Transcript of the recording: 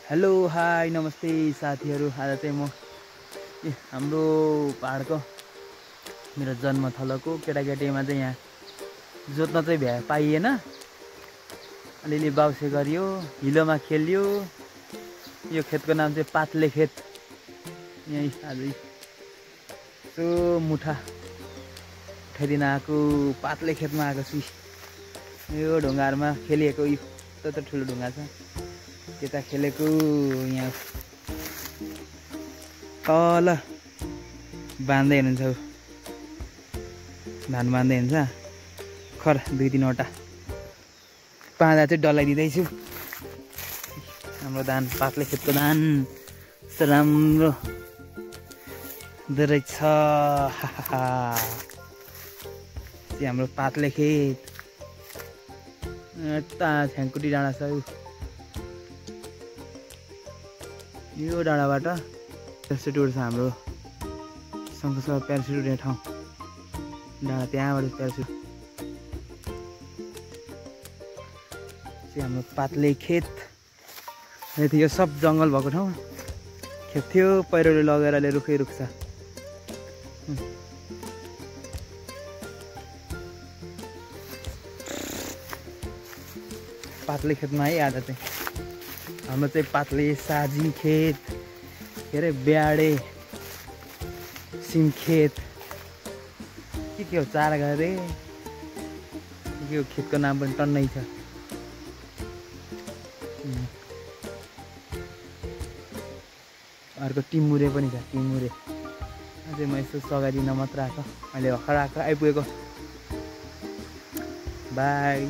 Hello hi नमस्ते साथीहरू। आज चाहिँ म हाम्रो पहाडको मेरो जन्मथलोको केटाकेटीमा चाहिँ यहाँ जोत्न चाहिँ पाइएन। अलिअलि बाउसे गरियो, हिलोमा खेलियो। यो खेतको नाम चाहिँ पातले खेत। यहीँ आजै सो मुठा उठाइदिन आएको पातले खेतमा आएको छु। यो ढुङ्गाहरूमा खेलिएको यो त ठुलो ढुङ्गा छ, त्यता खेलेको यहाँ तल बाँध्दै हुनुहुन्छ, धान बाँध्दै हुन्छ खर 2-3वटा पाँदा चाहिँ डल्लाइदिँदैछु। हाम्रो धान पातले खेतको धान यस्तो राम्रो हुँदो रहेछ। हाम्रो पातले खेत यता छ्याङकुटी डाँडा छ। यो डाँडाबाट प्यारासुट उड्छ हाम्रो सँगसँगै प्यारासुट उड्ने ठाउँ डाँडा, त्यहाँबाट प्यारासुट चाहिँ हाम्रो पातले खेत। यो सब जङ्गल भएको ठाउँ खेत थियो, पहिरोले लगेर अहिले रुखै रुख छ। पातले खेतमा है आज चाहिँ हाम्रो चाहिँ पातले साजी खेत, के अरे ब्याडे सिमखेत के हो चारा गरे के हो, खेतको नाम पनि टन्नै छ। अर्को टिमुरे पनि छ, टिमुरे अझै म यसो सघाइदिन मात्र आएको, अहिले भर्खर आएको आइपुगेको। बाई।